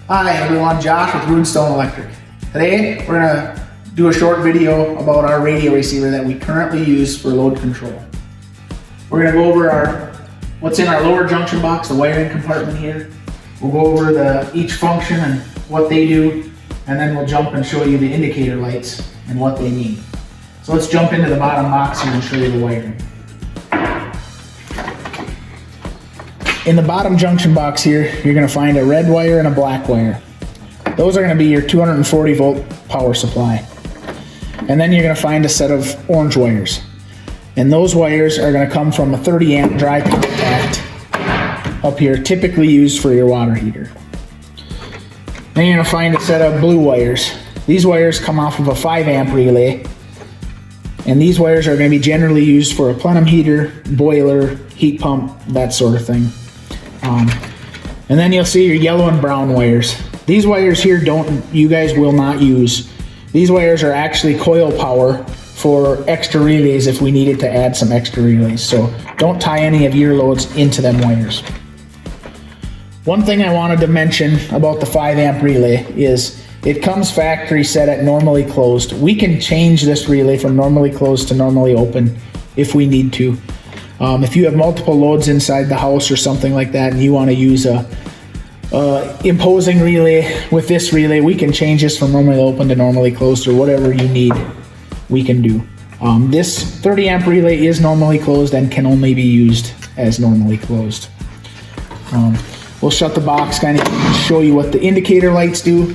Hi everyone, Josh with Runestone Electric. Today we're going to do a short video about our radio receiver that we currently use for load control. We're going to go over what's in our lower junction box, the wiring compartment here. We'll go over each function and what they do, and then we'll jump and show you the indicator lights and what they mean. So let's jump into the bottom box here and show you the wiring. In the bottom junction box here, you're going to find a red wire and a black wire. Those are going to be your 240 volt power supply. And then you're going to find a set of orange wires. And those wires are going to come from a 30 amp dry contact up here, typically used for your water heater. Then you're going to find a set of blue wires. These wires come off of a 5 amp relay. And these wires are going to be generally used for a plenum heater, boiler, heat pump, that sort of thing. And then you'll see your yellow and brown wires. These wires here you guys will not use. These wires are actually coil power for extra relays if we needed to add some extra relays. So don't tie any of your loads into them wires. One thing I wanted to mention about the 5 amp relay is it comes factory set at normally closed. We can change this relay from normally closed to normally open if we need to. If you have multiple loads inside the house or something like that and you want to use a imposing relay with this relay, we can change this from normally open to normally closed, or whatever you need, we can do. This 30 amp relay is normally closed and can only be used as normally closed. We'll shut the box, kind of show you what the indicator lights do.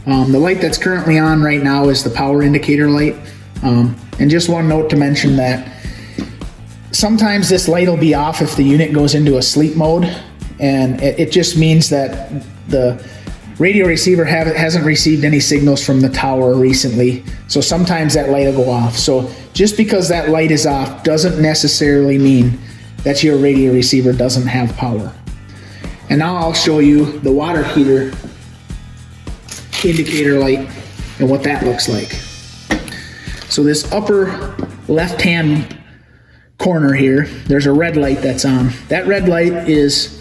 The light that's currently on right now is the power indicator light. And just one note to mention that sometimes this light will be off if the unit goes into a sleep mode, and it just means that the radio receiver hasn't received any signals from the tower recently, so sometimes that light will go off. So just because that light is off doesn't necessarily mean that your radio receiver doesn't have power. And now I'll show you the water heater indicator light and what that looks like. So this upper left hand corner here, there's a red light that's on. That red light is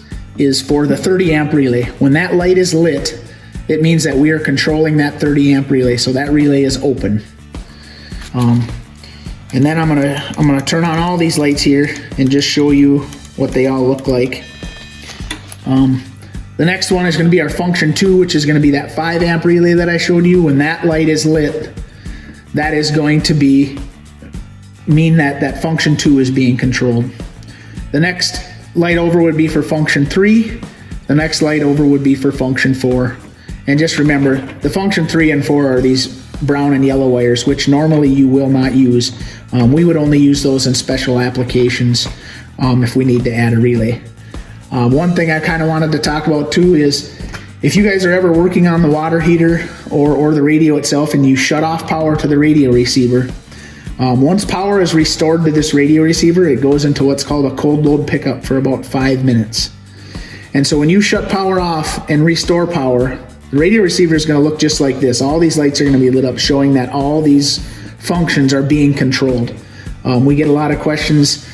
for the 30 amp relay. When that light is lit, it means that we are controlling that 30 amp relay, so that relay is open. And then I'm gonna turn on all these lights here and just show you what they all look like. The next one is going to be our function 2, which is going to be that 5 amp relay that I showed you. When that light is lit, that is going to mean that function 2 is being controlled. The next light over would be for function 3. The next light over would be for function 4. And just remember, the function 3 and 4 are these brown and yellow wires, which normally you will not use. We would only use those in special applications if we need to add a relay. One thing I kind of wanted to talk about too is if you guys are ever working on the water heater or the radio itself and you shut off power to the radio receiver, once power is restored to this radio receiver, it goes into what's called a cold load pickup for about 5 minutes. And so when you shut power off and restore power, the radio receiver is going to look just like this. All these lights are going to be lit up, showing that all these functions are being controlled. We get a lot of questions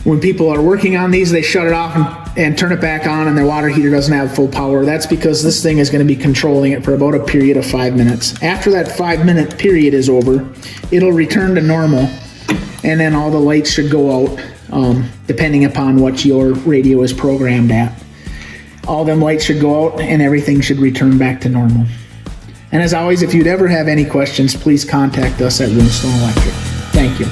when people are working on these, they shut it off and turn it back on and their water heater doesn't have full power. That's because this thing is going to be controlling it for about a period of 5 minutes. After that 5-minute period is over, it'll return to normal, and then all the lights should go out, depending upon what your radio is programmed at. All them lights should go out and everything should return back to normal. And as always, if you'd ever have any questions, please contact us at Runestone Electric. Thank you.